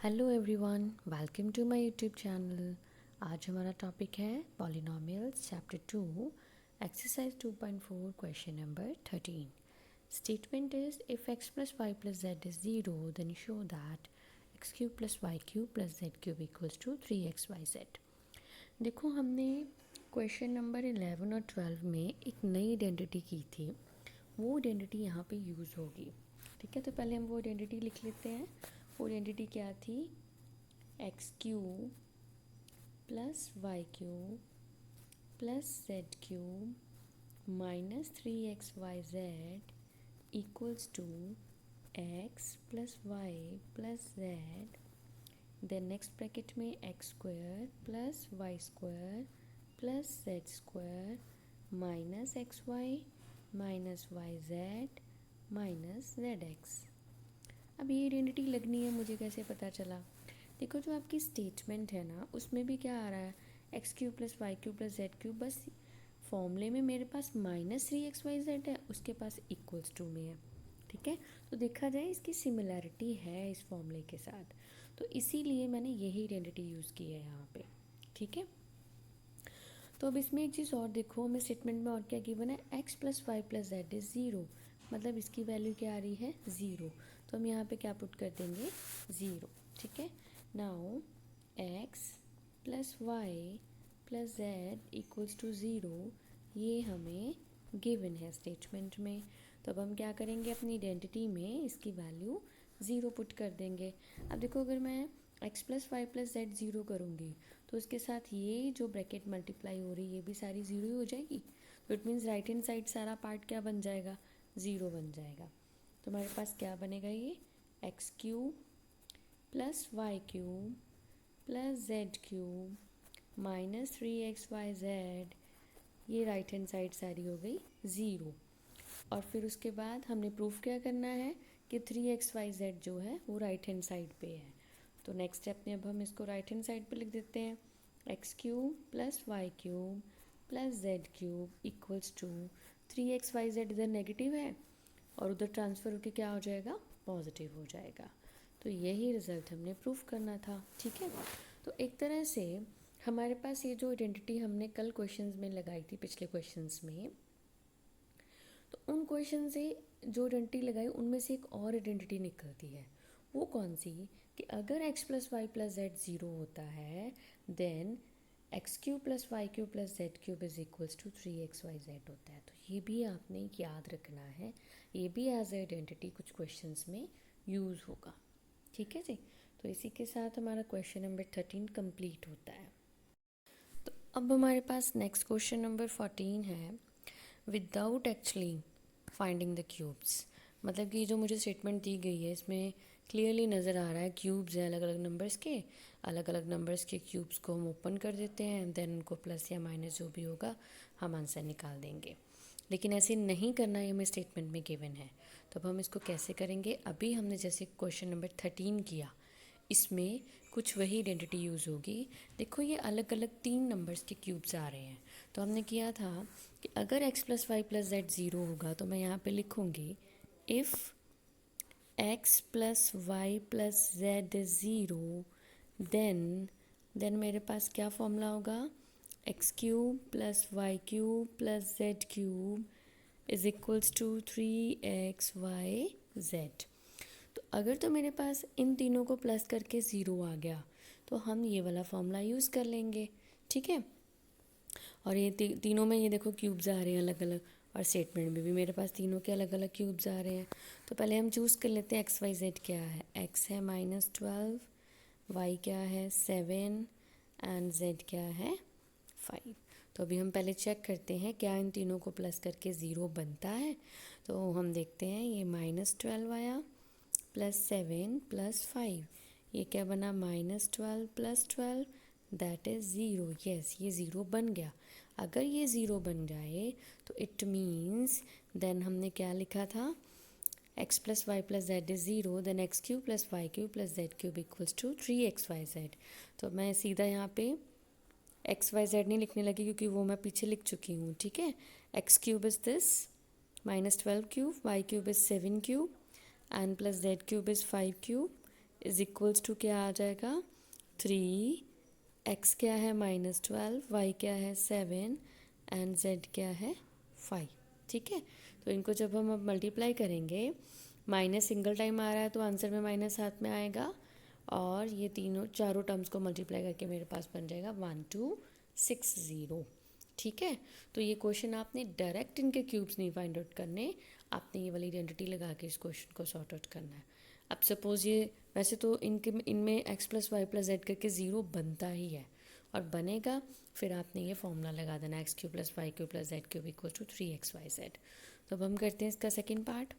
Hello everyone, welcome to my YouTube channel. आज हमारा topic है polynomials chapter 2 exercise 2.4 question number 13। Statement is if x plus y plus z is 0 then show that x cube plus y cube plus z cube equals to 3xyz। देखो, हमने question number 11 और 12 में एक नई identity की थी। वो identity यहाँ पे यूज़ होगी। ठीक है, तो पहले हम वो आइडेंटिटी लिख लेते हैं। वो आइडेंटिटी क्या थी? X cube plus y cube plus z cube minus 3xyz equals to x plus y plus z, then next bracket में x square plus y square plus z square minus x y minus y z minus z x. अब ये identity लगनी है, मुझे कैसे पता चला? देखो, जो आपकी स्टेटमेंट है ना, उसमें भी क्या आ रहा है? X cube plus y cube plus z cube. बस फॉर्मूले में मेरे पास -3xyz है, उसके पास इक्वल्स टू में है। ठीक है, तो देखा जाए इसकी सिमिलैरिटी है इस फॉर्मूले के साथ, तो इसीलिए मैंने यही आइडेंटिटी यूज़ की है यहाँ पे। ठीक है, तो अब इसमें एक चीज़ और देखो, हमें स्टेटमेंट में और क्या गिवन है? X plus y plus z is 0, मतलब इसकी वैल्यू क्या आ रही है? 0। तो हम यहाँ पे क्या पुट कर देंगे? 0। ठीक है, now x plus y plus z equals to 0, ये हमें गिवन है स्टेटमेंट में। तो अब हम क्या करेंगे? अपनी आइडेंटिटी में इसकी वैल्यू 0 पुट कर देंगे। अब देखो, अगर मैं x plus y plus z 0 करूँगी तो उसके साथ ये जो ब्रैकेट मल्टीप्लाई हो रही है ये भी सारी 0 ही हो जाएगी। तो it means right hand side सारा पार्ट क्या बन जाएगा? 0 बन जाएगा। तो हमारे पास क्या बनेगा? ये x cube plus y cube plus z cube minus 3xyz, ये राइट हैंड साइड सारी हो गई 0। और फिर उसके बाद हमने प्रूफ क्या करना है कि 3xyz जो है वो राइट हैंड साइड पे है। तो नेक्स्ट स्टेप में अब हम इसको राइट हैंड साइड पे लिख देते हैं। X cube plus y cube plus z cube equals to 3xyz इधर नेगेटिव है और उधर ट्रांसफ़र होकर क्या हो जाएगा? पॉजिटिव हो जाएगा। तो यही रिज़ल्ट हमने प्रूफ करना था। ठीक है, तो एक तरह से हमारे पास ये जो आइडेंटिटी हमने कल क्वेश्चंस में लगाई थी, पिछले क्वेश्चंस में, तो उन क्वेश्चन से जो आइडेंटिटी लगाई उनमें से एक और आइडेंटिटी निकलती है। वो कौन सी? कि अगर x plus y plus z 0 होता है then x cube plus y cube plus z cube is equals to 3xyz होता है। तो ये भी आपने याद रखना है, ये भी एज ए आइडेंटिटी कुछ क्वेश्चंस में यूज़ होगा। ठीक है जी, तो इसी के साथ हमारा क्वेश्चन नंबर 13 कंप्लीट होता है। तो अब हमारे पास नेक्स्ट क्वेश्चन नंबर 14 है, without actually finding the cubes. मतलब कि जो मुझे स्टेटमेंट दी गई है इसमें क्लियरली नज़र आ रहा है क्यूब्स हैं अलग अलग नंबर्स के। अलग अलग नंबर्स के क्यूब्स को हम ओपन कर देते हैं, देन उनको प्लस या माइनस जो भी होगा हम आंसर निकाल देंगे। लेकिन ऐसे नहीं करना, ये हमें स्टेटमेंट में गिवन है। तो अब हम इसको कैसे करेंगे? अभी हमने जैसे क्वेश्चन नंबर 13 किया, इसमें कुछ वही आइडेंटिटी यूज़ होगी। देखो, ये अलग अलग 3 नंबर्स के क्यूब्स आ रहे हैं। तो हमने किया था कि अगर x plus y plus z 0 होगा तो मैं यहाँ पे लिखूँगी if x plus y plus z is 0 then मेरे पास क्या फॉर्मूला होगा? X cube plus y cube plus z cube is equals to 3xyz। तो अगर तो मेरे पास इन तीनों को प्लस करके 0 आ गया तो हम ये वाला फॉर्मूला यूज़ कर लेंगे। ठीक है, और ये तीनों में ये देखो क्यूब्स आ रहे हैं अलग अलग, और स्टेटमेंट में भी मेरे पास तीनों के अलग अलग क्यूब्स आ रहे हैं। तो पहले हम चूज़ कर लेते हैं एक्स वाई जेड क्या है। एक्स है -12, वाई क्या है 7 एंड जेड क्या है 5। तो अभी हम पहले चेक करते हैं क्या इन तीनों को प्लस करके 0 बनता है। तो हम देखते हैं, ये -12 आया प्लस 7 प्लस 5, ये क्या बना? -12 प्लस 12 दैट इज़ 0। यस, ये 0 बन गया। अगर ये 0 बन जाए तो इट मीन्स देन हमने क्या लिखा था? X plus y plus z is 0, then x cube plus y cube plus z cube equals to 3xyz। तो मैं सीधा यहाँ पे xyz नहीं लिखने लगी क्योंकि वो मैं पीछे लिख चुकी हूँ। ठीक है, x cube is this -12 cube, y cube is 7 cube and plus z cube is 5 cube is equals to क्या आ जाएगा 3, x क्या है -12, y क्या है 7 एंड z क्या है 5। ठीक है, तो इनको जब हम अब मल्टीप्लाई करेंगे, माइनस सिंगल टाइम आ रहा है तो आंसर में माइनस हाथ में आएगा, और ये तीनों चारों टर्म्स को मल्टीप्लाई करके मेरे पास बन जाएगा 1260। ठीक है, तो ये क्वेश्चन आपने डायरेक्ट इनके क्यूब्स नहीं फाइंड आउट करने, आपने ये वाली आइडेंटिटी लगा के इस क्वेश्चन को सॉर्ट आउट करना है। अब सपोज ये वैसे तो इनमें x plus y plus z करके 0 बनता ही है, और बनेगा फिर आपने ये फॉर्मूला लगा देना x cube plus y cube plus z cube equal to 3xyz। तो अब हम करते हैं इसका सेकेंड पार्ट।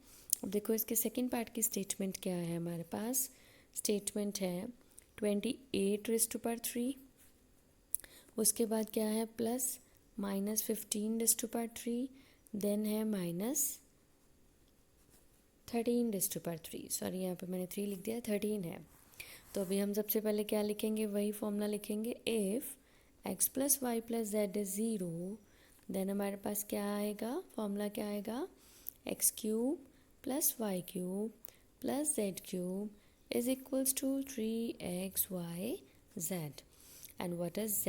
अब देखो इसके सेकेंड पार्ट की स्टेटमेंट क्या है हमारे पास। स्टेटमेंट है 28 ⁻3, उसके बाद क्या है प्लस -15 देन है -13 सॉरी यहाँ पे मैंने 3 लिख दिया, 13 है। तो अभी हम सबसे पहले क्या लिखेंगे, वही फॉर्मूला लिखेंगे। If x plus y plus z is 0 then हमारे पास क्या आएगा, फॉर्मूला क्या आएगा, x cube plus y cube plus z cube is equals to 3xyz। And what is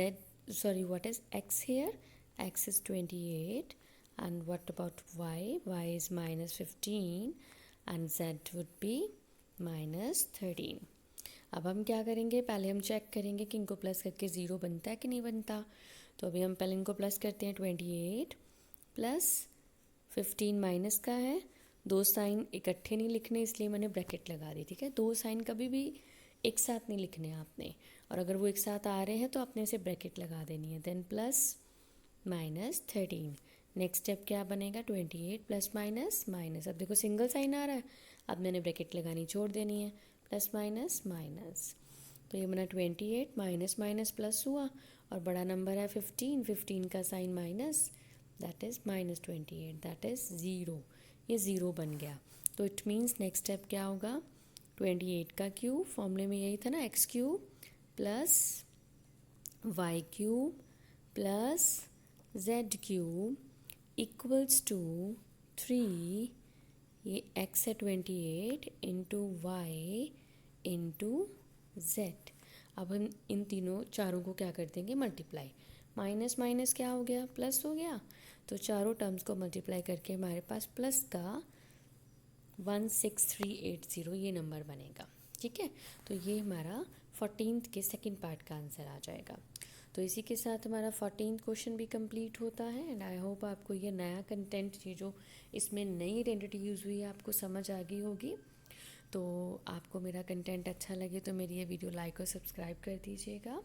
what is x here? X is 28, and what about y? Y is -15 and z would be -13। अब हम क्या करेंगे, पहले हम check करेंगे कि इनको plus करके 0 बनता है कि नहीं बनता। तो अभी हम पहले इनको प्लस करते हैं, 28 प्लस 15 माइनस का है, दो साइन इकट्ठे नहीं लिखने इसलिए मैंने ब्रैकेट लगा दी। ठीक है, दो साइन कभी भी एक साथ नहीं लिखने आपने, और अगर वो एक साथ आ रहे हैं तो आपने इसे ब्रैकेट लगा देनी है। देन प्लस -13, नेक्स्ट स्टेप क्या बनेगा, 28 प्लस माइनस माइनस। अब देखो सिंगल साइन आ रहा है, अब मैंने ब्रैकेट लगानी छोड़ देनी है, प्लस माइनस माइनस। तो ये बना 28 माइनस माइनस प्लस हुआ, और बड़ा नंबर है 15, 15 का sign minus, that is -28, that is 0। ये 0 बन गया। तो इट मीन्स नेक्स्ट स्टेप क्या होगा, 28 का क्यूब, फॉर्मूले में यही था ना, x cube plus y cube plus z cube equals to 3, ये x है 28 इंटू वाई इंटू जेड। अब हम इन तीनों चारों को क्या कर देंगे, मल्टीप्लाई। माइनस माइनस क्या हो गया, प्लस हो गया। तो चारों टर्म्स को मल्टीप्लाई करके हमारे पास प्लस का 16380 ये नंबर बनेगा। ठीक है, तो ये हमारा 14th के सेकंड पार्ट का आंसर आ जाएगा। तो इसी के साथ हमारा 14th क्वेश्चन भी कंप्लीट होता है। एंड आई होप आपको ये नया कंटेंट, ये जो इसमें नई आइडेंटिटी यूज़ हुई है, आपको समझ आ गई होगी। तो आपको मेरा कंटेंट अच्छा लगे तो मेरी ये वीडियो लाइक और सब्सक्राइब कर दीजिएगा,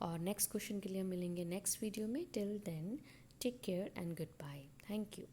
और नेक्स्ट क्वेश्चन के लिए हम मिलेंगे नेक्स्ट वीडियो में। Till then take care and goodbye, thank you.